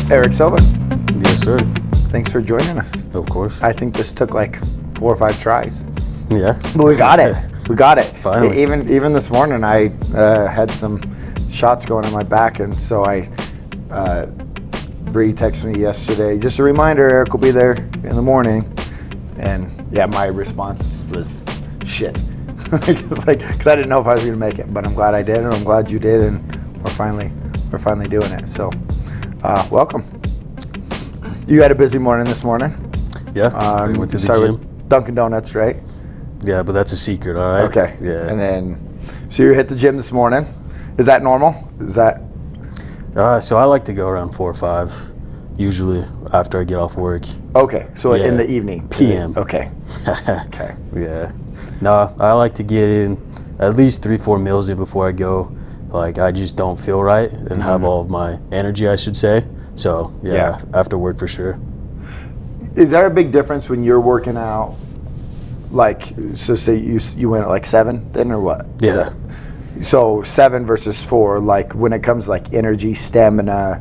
Eric Silva, Yes, sir. thanks for joining us. Of course. I think this took like 4 or 5 tries, Yeah. but we got it. We got it. Finally. Even this morning, I had some shots going on my back, and so Bree texted me yesterday. Just a reminder, Eric will be there in the morning, and yeah, my response was shit. Because I didn't know if I was gonna make it, but I'm glad I did, and I'm glad you did, and we're finally doing it. So, welcome. You had a busy morning this morning. Yeah. We went to the gym. With Dunkin' Donuts, right? Yeah, but that's a secret, all right? Okay. Yeah. And then, so you hit the gym this morning. Is that normal? Is that? So I like to go around 4 or 5, usually after I get off work. Okay. So Yeah. in the evening. PM. Okay. Okay. Yeah. No, I like to get in at least 3-4 meals in before I go. Like, I just don't feel right and have all of my energy, I should say. So, yeah, after work for sure. Is there a big difference when you're working out? Like, so say you went at like 7 then, or what? Yeah. So 7 versus 4, like when it comes to like energy, stamina,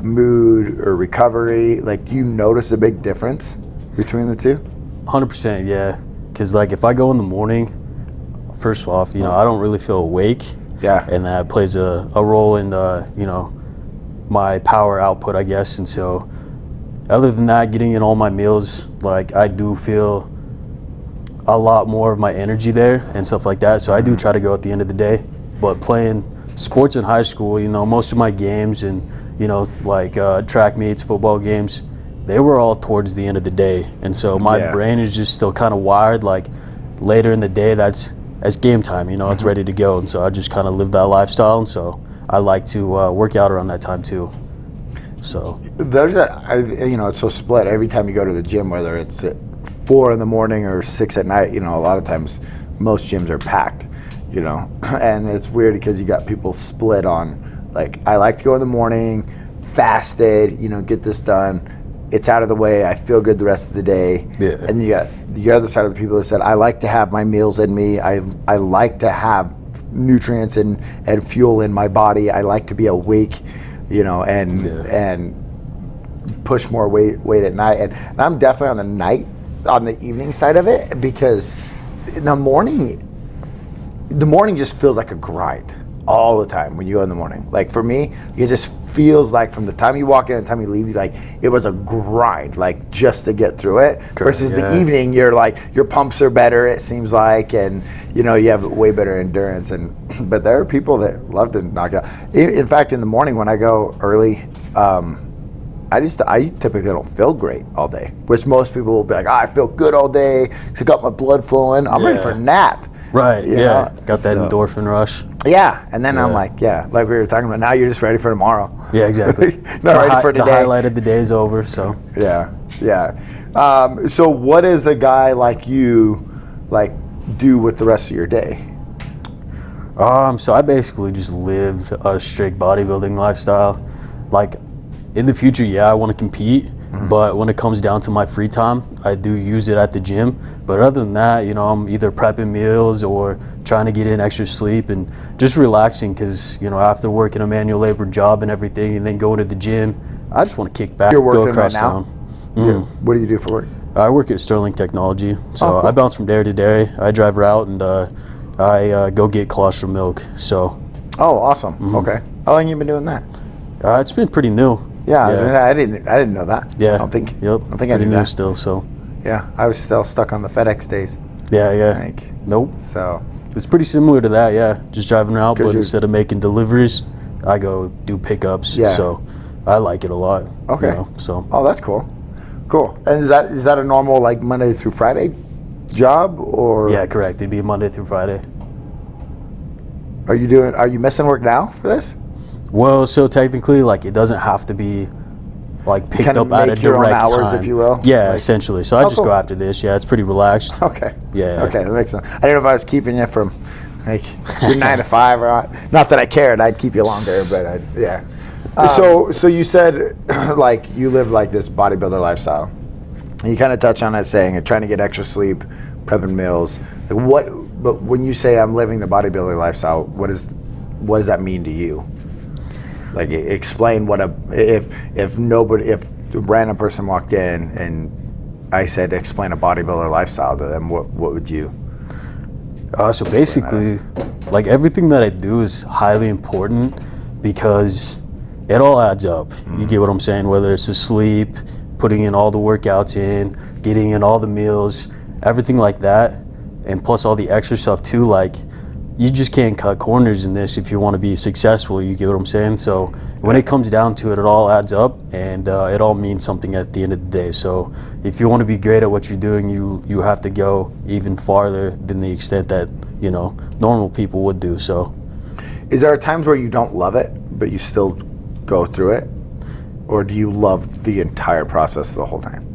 mood, or recovery, like do you notice a big difference between the two? 100%, yeah. Because, like, if I go in the morning, first off, I don't really feel awake. Yeah. And that plays a role in, my power output, I guess. And so, other than that, getting in all my meals, like, I do feel a lot more of my energy there and stuff like that. So I do try to go at the end of the day. But playing sports in high school, most of my games and, track meets, football games, they were all towards the end of the day. And so my brain is just still kind of wired, like, later in the day, that's game time, it's ready to go. And so I just kind of live that lifestyle. And so I like to work out around that time too. So there's it's so split. Every time you go to the gym, whether it's at 4 in the morning or 6 at night, a lot of times most gyms are packed, and it's weird because you got people split on, like, I like to go in the morning, fasted, get this done. It's out of the way. I feel good the rest of the day. Yeah. And then you got the other side of the people that said, I like to have my meals in me. I like to have nutrients and fuel in my body. I like to be awake, and push more weight at night. And I'm definitely on the evening side of it, because in the morning just feels like a grind all the time when you go in the morning. Like, for me, it just feels like from the time you walk in and the time you leave, like it was a grind, like, just to get through it. Correct. Versus the evening, you're like, your pumps are better, it seems like, and you have way better endurance. But there are people that love to knock it out. In fact, in the morning when I go early, I typically don't feel great all day, which most people will be like, I feel good all day, I got my blood flowing, I'm ready for a nap. Right, got that endorphin rush. Yeah, and then I'm like, like we were talking about, now you're just ready for tomorrow. Yeah, exactly. Not ready for today. The highlight of the day is over, so. Yeah. So what does a guy like you, do with the rest of your day? So I basically just lived a strict bodybuilding lifestyle. Like, in the future, I want to compete, but when it comes down to my free time, I do use it at the gym. But other than that, I'm either prepping meals or trying to get in extra sleep and just relaxing, because, after working a manual labor job and everything and then going to the gym, I just want to kick back, You're working go across right now? town. Yeah. What do you do for work? I work at Sterling Technology, so cool. I bounce from day to day. I drive route and I go get colostrum milk. So. Oh, awesome. Okay. How long have you been doing that? It's been pretty new. Yeah, I didn't know that. Yeah. I don't think I pretty knew new that. Still, so. Yeah, I was still stuck on the FedEx days. Yeah. Nope. So. It's pretty similar to that, just driving around, but instead of making deliveries, I go do pickups. Yeah. So I like it a lot. Okay. So. Oh, that's cool. Cool. And is that a normal, like, Monday through Friday job, or? Yeah, correct. It'd be Monday through Friday. Are you missing work now for this? Well, so technically, like, it doesn't have to be, like, picked kind of up at a make your own direct hours, time. if you will? Yeah, Like, essentially. So I just go after this. Yeah, it's pretty relaxed. Okay. Yeah. Okay, that makes sense. I didn't know if I was keeping you from, like, your 9 to 5 or not. Not that I cared. I'd keep you longer, but so you said, like, you live like this bodybuilder lifestyle. And you kind of touched on that, saying trying to get extra sleep, prepping meals. Like, but when you say I'm living the bodybuilder lifestyle, what does that mean to you? Like, explain what if a random person walked in and I said, explain a bodybuilder lifestyle to them, what would you? So basically, like everything that I do is highly important because it all adds up. You get what I'm saying? Whether it's the sleep, putting in all the workouts in, getting in all the meals, everything like that, and plus all the extra stuff too. Like, you just can't cut corners in this if you want to be successful. You get what I'm saying? So when it comes down to it, it all adds up, and it all means something at the end of the day. So if you want to be great at what you're doing, you have to go even farther than the extent that, you know, normal people would do. So is there times where you don't love it, but you still go through it? Or do you love the entire process the whole time?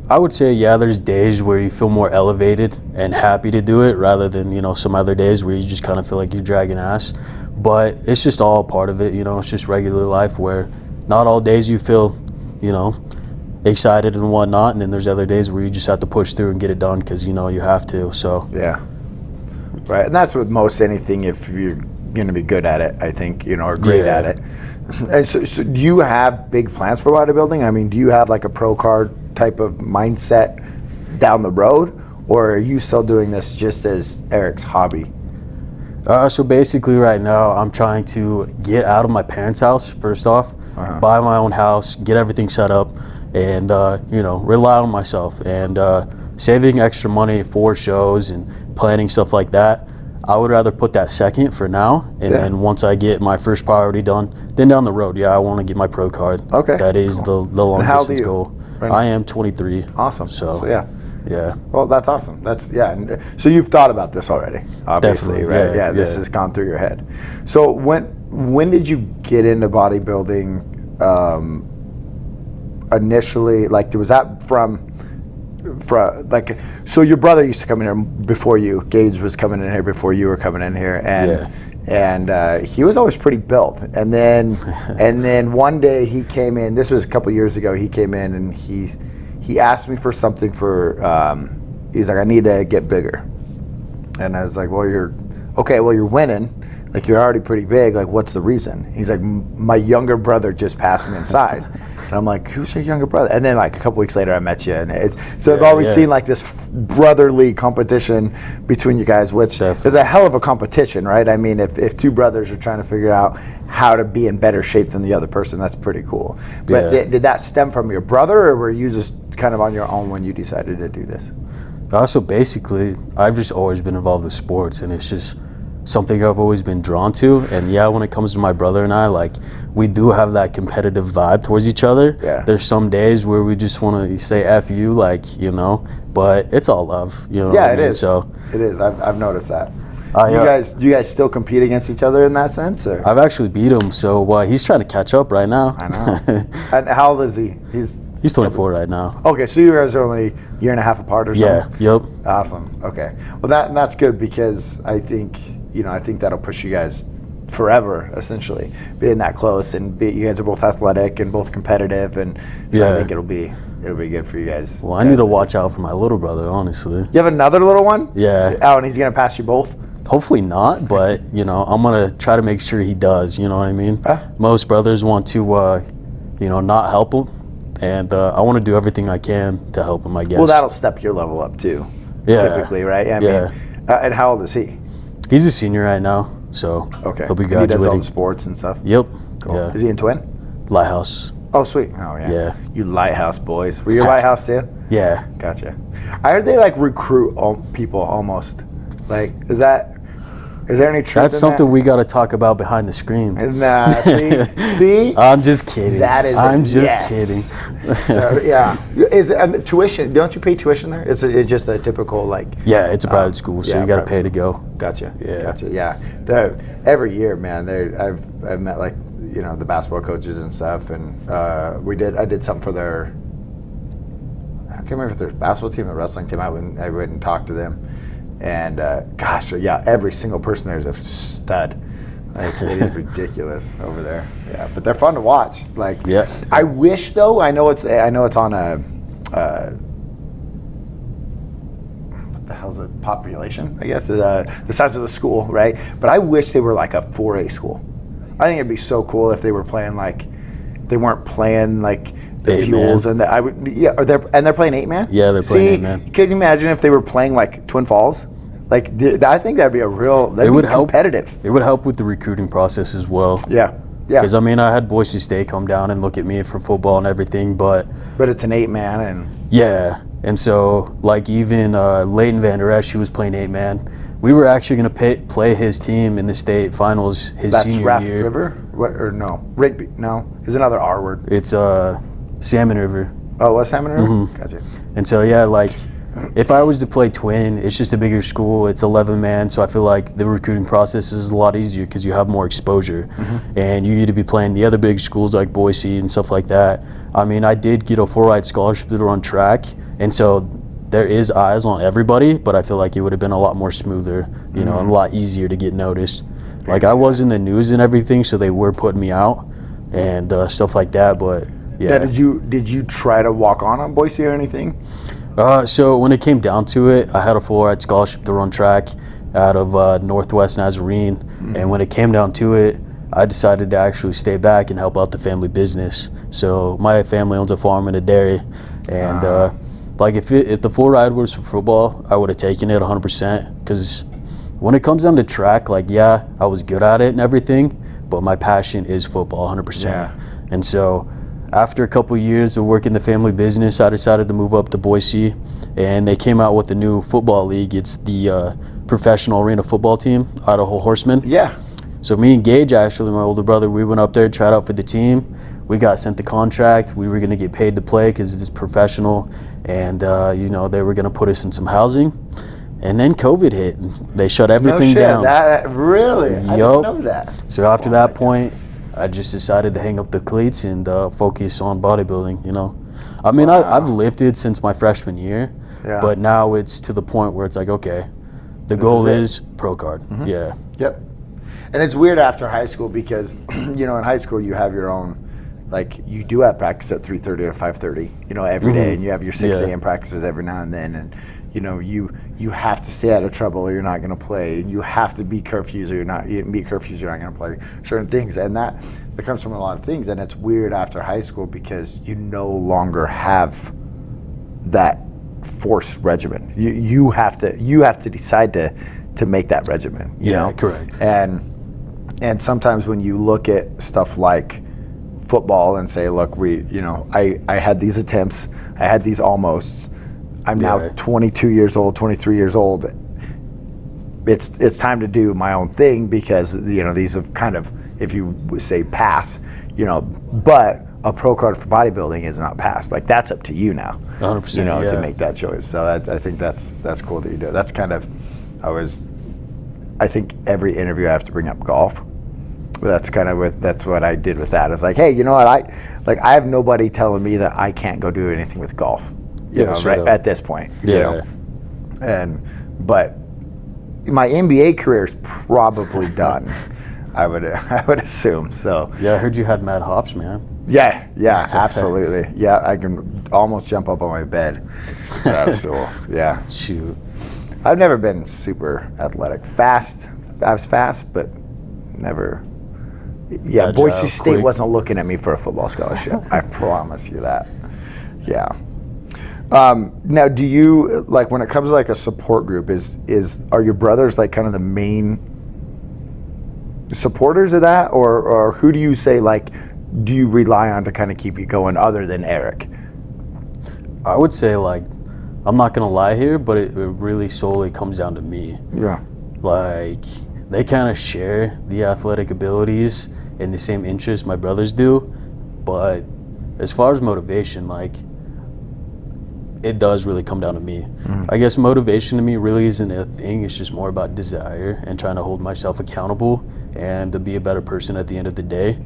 I would say, yeah, there's days where you feel more elevated and happy to do it rather than, you know, some other days where you just kind of feel like you're dragging ass. But it's just all part of it, you know, it's just regular life where not all days you feel, you know, excited and whatnot. And then there's other days where you just have to push through and get it done because, you know, you have to, so. Yeah, right. And that's with most anything if you're going to be good at it, I think, you know, or great at it. And so do you have big plans for bodybuilding? I mean, do you have like a pro card type of mindset down the road, or are you still doing this just as Eric's hobby? So basically right now I'm trying to get out of my parents' house first off, buy my own house, get everything set up, and you know, rely on myself, and saving extra money for shows and planning stuff like that. I would rather put that second for now, and then once I get my first priority done, then down the road, I want to get my pro card. Okay, that is the long distance goal. Right. I am 23. Awesome. So yeah. Well, that's awesome. That's And so you've thought about this already, obviously, definitely, right? Yeah, this has gone through your head. So when did you get into bodybuilding initially? Like, was that from like, so your brother used to come in here before you. Gage was coming in here before you were coming in here, and he was always pretty built. And then one day he came in. This was a couple years ago. He came in and he asked me for something for. He's like, I need to get bigger, and I was like, well, you're winning. Like, you're already pretty big. Like, what's the reason? He's like, my younger brother just passed me in size. And I'm like, who's your younger brother? And then like a couple weeks later, I met you, and I've always seen like this brotherly competition between you guys, which is a hell of a competition, right? I mean, if two brothers are trying to figure out how to be in better shape than the other person, that's pretty cool. But did that stem from your brother, or were you just kind of on your own when you decided to do this? So basically, I've just always been involved with sports, and it's just something I've always been drawn to. And when it comes to my brother and I, like, we do have that competitive vibe towards each other. There's some days where we just want to say F you, like, you know, but it's all love, you know. It is. So it is. I've noticed that. Do you guys still compete against each other in that sense? Or? I've actually beat him, so he's trying to catch up right now. I know. And how old is he? He's 24 right now. Okay, so you guys are only a year and a half apart or something? Yeah, yep. Awesome, okay. Well, that's good, because I think that'll push you guys forever, essentially, being that close, and you guys are both athletic and both competitive, and so I think it'll be good for you guys. Well, I need to watch out for my little brother, honestly. You have another little one? Yeah. Oh, and he's going to pass you both? Hopefully not, but, you know, I'm going to try to make sure he does, you know what I mean? Most brothers want to, you know, not help him, and I want to do everything I can to help him, I guess. Well, that'll step your level up, too, typically, right? I mean, and how old is he? He's a senior right now, so he'll be graduating. He does all the sports and stuff? Yep. Cool. Yeah. Is he in Twin? Lighthouse. Oh, sweet. Oh, yeah. Yeah. You Lighthouse boys. Were you Lighthouse too? Yeah. Gotcha. I heard they like recruit people almost. Like, is there any truth That's in something that? we got to talk about behind the screen. Nah, see? I'm just kidding. I'm just kidding. Yeah. Is it, and tuition? Don't you pay tuition there? It's just a typical like. Yeah, it's a private school, so you got to pay to go. Gotcha. Yeah. Gotcha. Yeah. Every year, man. I've met like, you know, the basketball coaches and stuff, and I did something for their. I can't remember if their basketball team or wrestling team. I went and talked to them. And gosh, every single person there is a stud. Like, it is ridiculous over there. Yeah, but they're fun to watch. Like, I wish though. I know it's on a what the hell's it? Population? I guess the size of the school, right? But I wish they were like a 4A school. I think it'd be so cool if they were playing like, they weren't playing like the Eight Buells man. and they're playing 8-man. Yeah, they're playing 8-man. Could you imagine if they were playing like Twin Falls? Like, I think that'd be that'd be competitive. It would help with the recruiting process as well. Yeah. Because I mean, I had Boise State come down and look at me for football and everything, but it's an 8-man and yeah, and so like even Leighton Vander Esch, he was playing 8-man. We were actually going to play his team in the state finals his senior Raft year. River? What, or no? Rigby? No. Is another R word. It's Salmon River. Oh, what's Salmon River? Mm-hmm. Gotcha. And so yeah, like if I was to play Twin, it's just a bigger school. It's 11-man, so I feel like the recruiting process is a lot easier because you have more exposure, and you need to be playing the other big schools like Boise and stuff like that. I mean, I did get a full-ride scholarship to run track, and so there is eyes on everybody, but I feel like it would have been a lot more smoother, you know, and a lot easier to get noticed. Like I was in the news and everything, so they were putting me out and stuff like that. But yeah. Now, did you try to walk on Boise or anything? So when it came down to it, I had a full-ride scholarship to run track out of Northwest Nazarene, and when it came down to it, I decided to actually stay back and help out the family business. So my family owns a farm and a dairy, and like if the full ride was for football, I would have taken it 100%. Because when it comes down to track, like yeah, I was good at it and everything, but my passion is football 100%. Yeah. And so after a couple of years of working the family business, I decided to move up to Boise, and they came out with a new football league. It's the professional arena football team, Idaho Horsemen. Yeah. So me and Gage, actually, my older brother, we went up there, tried out for the team. We got sent the contract. We were going to get paid to play because it's professional, and you know, they were going to put us in some housing. And then COVID hit, and they shut everything down. That really? I didn't know that. So after that point, I just decided to hang up the cleats and focus on bodybuilding, you know. I mean, I've lifted since my freshman year, but now it's to the point where it's like, okay, the goal is pro card. Yeah. Yep. And it's weird after high school because, you know, in high school you have your own, like you do have practice at 3:30 or 5:30, you know, every day, and you have your 6 a.m. practices every now and then, and you know, you have to stay out of trouble or you're not going to play. You have to be curfews or you're not going to play certain things. And that comes from a lot of things. And it's weird after high school because you no longer have that forced regimen. You have to decide to make that regimen. You know? Correct. And sometimes when you look at stuff like football and say, look, I had these attempts, I had these almosts. I'm now 22 years old, 23 years old. It's time to do my own thing because, you know, these have kind of, if you would say pass, you know, but a pro card for bodybuilding is not passed. Like that's up to you now, 100%, you know, to make that choice. So I think that's cool that you do it. That's kind of, I think every interview I have to bring up golf. That's kind of that's what I did with that. It's like, hey, you know what? I have nobody telling me that I can't go do anything with golf. You know, right at this point. You know? But my NBA career is probably done. I would assume so. Yeah, I heard you had mad hops, man. Yeah, absolutely. Yeah, I can almost jump up on my bed. That's cool. Yeah. Shoot. I've never been super athletic. I was fast, but never. Yeah, Agile, Boise State quick. wasn't looking at me for a football scholarship. I promise you that. Yeah. Now, do you, like, when it comes to like a support group, are your brothers like kind of the main supporters of that, or who do you say, like, do you rely on to kind of keep you going other than Eric? I would say, like, I'm not gonna lie here, but it really solely comes down to me. Yeah. Like, they kind of share the athletic abilities and the same interests my brothers do, but as far as motivation, like, it does really come down to me. I guess motivation to me really isn't a thing. It's just more about desire and trying to hold myself accountable and to be a better person at the end of the day.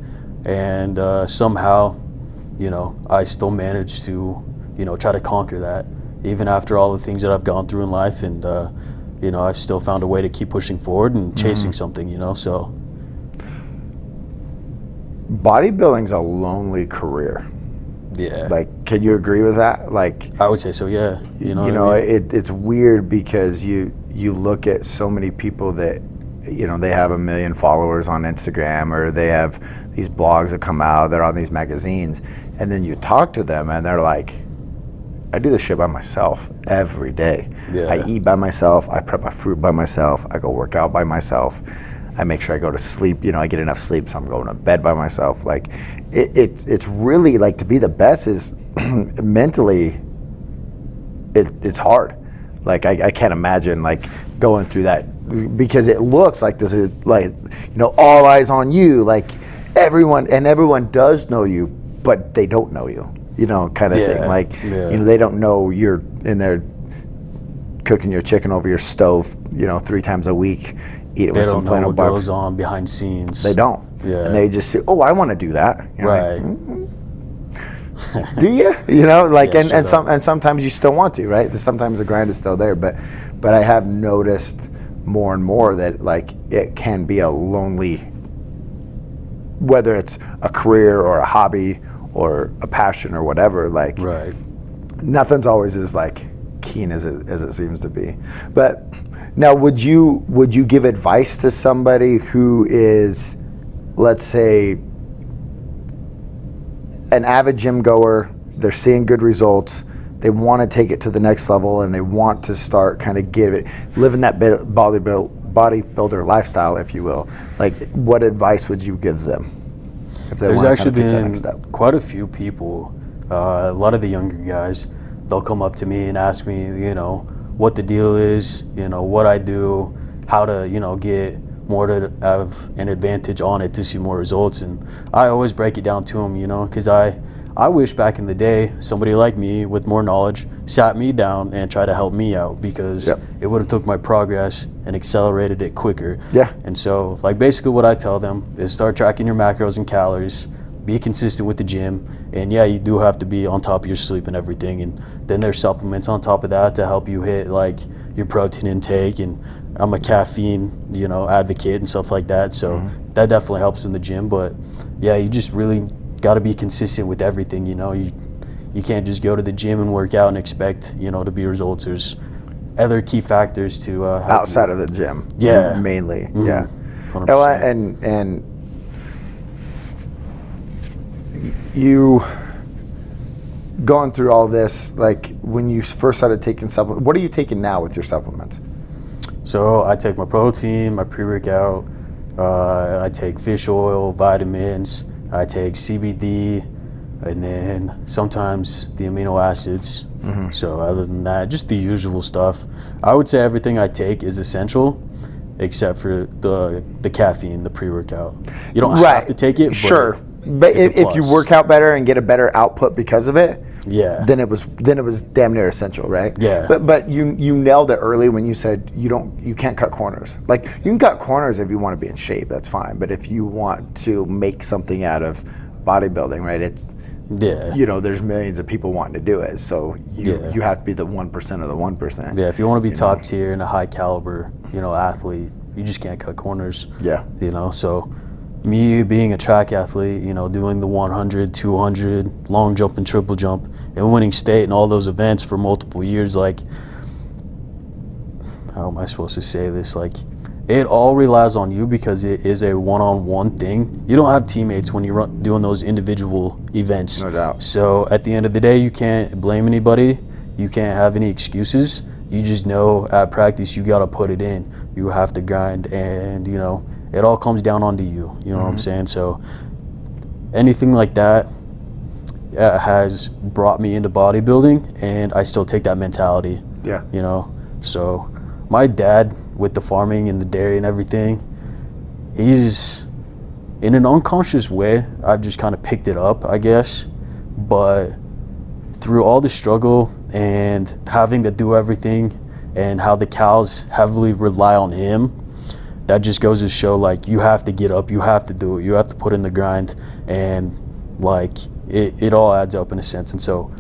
And somehow, you know, I still manage to, you know, try to conquer that even after all the things that I've gone through in life. And, you know, I've still found a way to keep pushing forward and chasing something, you know, so. Bodybuilding's a lonely career. Yeah. Like, can you agree with that? Like, I would say so, yeah. You know, it's weird because you look at so many people that you know, they have 1 million followers on Instagram, or they have these blogs that come out, they're on these magazines, and then you talk to them and they're like, I do this shit by myself every day. Yeah. I eat by myself, I prep my food by myself, I go work out by myself, I make sure I go to sleep, you know, I get enough sleep so I'm going to bed by myself. Like it's really like, to be the best is mentally it's hard. Like I can't imagine like going through that, because it looks like this is like, you know, all eyes on you, like everyone does know you, but they don't know you, you know, kind of thing. Like, you know, they don't know you're in there cooking your chicken over your stove, you know, 3 times a week, eat it with some They don't know what butter. goes on behind scenes. They don't. Yeah. And they just say, oh, I want to do that. You know, Right. like, do you? You know, like, Yeah, and sometimes you still want to, right? Sometimes the grind is still there, but I have noticed more and more that like it can be a lonely, whether it's a career or a hobby or a passion or whatever. Like, Right. nothing's always as like keen as it seems to be. But now, would you give advice to somebody who is, let's say, an avid gym goer, they're seeing good results, they want to take it to the next level, and they want to start kind of living that bodybuilder lifestyle, if you will? Like, what advice would you give them if they There's want to actually take that been next step? quite a few people, a lot of the younger guys, they'll come up to me and ask me, you know, what the deal is, you know, what I do, how to, you know, get more to have an advantage on it to see more results. And I always break it down to them, you know, because I wish back in the day somebody like me with more knowledge sat me down and tried to help me out, because it would have took my progress and accelerated it quicker. Yeah. And so, like, basically what I tell them is start tracking your macros and calories, be consistent with the gym, and yeah, you do have to be on top of your sleep and everything. And then there's supplements on top of that to help you hit like your protein intake, and I'm a caffeine, you know, advocate and stuff like that. So that definitely helps in the gym. But yeah, you just really got to be consistent with everything. You know, you can't just go to the gym and work out and expect, you know, to be results. There's other key factors to help Outside you. of the gym, mainly, 100%. Oh, and you going through all this, like when you first started taking supplements, what are you taking now with your supplements? So I take my protein, my pre-workout, I take fish oil, vitamins, I take CBD, and then sometimes the amino acids. So other than that, just the usual stuff. I would say everything I take is essential, except for the caffeine, the pre-workout. You don't have to take it. But if you work out better and get a better output because of it, then it was damn near essential, right? Yeah. But you nailed it early when you said you can't cut corners. Like, you can cut corners if you want to be in shape, that's fine. But if you want to make something out of bodybuilding, right? It's you know, there's millions of people wanting to do it, so you have to be the 1% of the 1%. Yeah, if you want to be top tier and a high caliber, you know, athlete, you just can't cut corners. Yeah. You know, so me being a track athlete, you know, doing the 100, 200, long jump and triple jump, and winning state and all those events for multiple years, like, how am I supposed to say this? Like, it all relies on you, because it is a one-on-one thing. You don't have teammates when you're doing those individual events. No doubt. So at the end of the day, you can't blame anybody. You can't have any excuses. You just know at practice you got to put it in. You have to grind, and, you know, it all comes down onto you. You know what I'm saying? So anything like that has brought me into bodybuilding, and I still take that mentality. Yeah. You know, so my dad, with the farming and the dairy and everything, he's, in an unconscious way, I've just kind of picked it up, I guess. But through all the struggle and having to do everything, and how the cows heavily rely on him, that just goes to show, like, you have to get up, you have to do it, you have to put in the grind, and like it all adds up in a sense. And so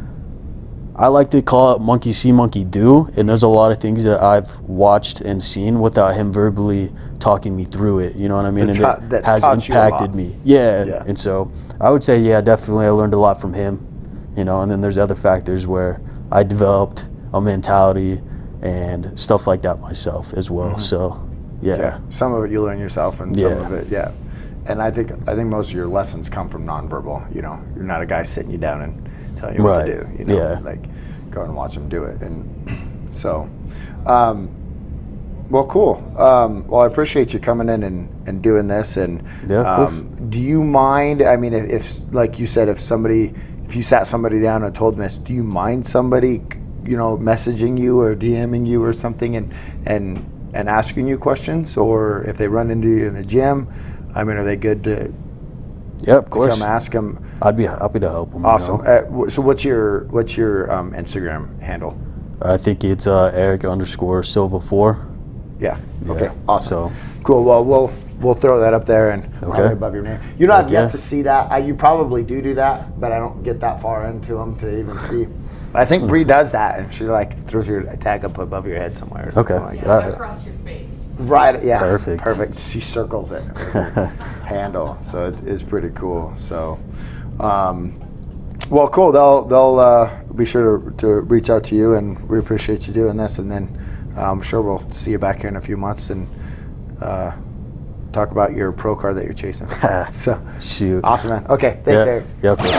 I like to call it monkey see, monkey do, and there's a lot of things that I've watched and seen without him verbally talking me through it, you know what I mean? And it has impacted me. Yeah. And so I would say, definitely I learned a lot from him, you know. And then there's other factors where I developed a mentality and stuff like that myself as well. So Yeah. Some of it you learn yourself, and some Yeah. of it, And I think most of your lessons come from nonverbal. You know, you're not a guy sitting you down and telling you what to do. You know, Yeah. like go and watch them do it. And so, well, cool. Well, I appreciate you coming in and doing this. And Yeah, of course. do you mind? I mean, if like you said, if you sat somebody down and told them this, do you mind somebody, you know, messaging you or DMing you or something and asking you questions, or if they run into you in the gym? I mean, are they good to Yeah, of course. come ask them? I'd be happy to help them. Awesome. You know? So what's your Instagram handle? I think it's Eric_Silva 4. Yeah. Yeah. Okay. Awesome. So Cool. Well, we'll throw that up there and probably Okay. above your name. You know, I've Heck yet yeah. to see that. You probably do that, but I don't get that far into them to even see. But I think Bree does that, and she like throws your tag up above your head somewhere or something Okay. like Yeah, that. Got it. across your face. Right. Yeah. Perfect. Perfect. She circles it with her handle, so it's pretty cool. So, well, cool. They'll be sure to reach out to you, and we appreciate you doing this. And then I'm sure we'll see you back here in a few months and talk about your pro car that you're chasing. So, shoot. awesome, man. Okay. Thanks, Eric. Yeah. Okay.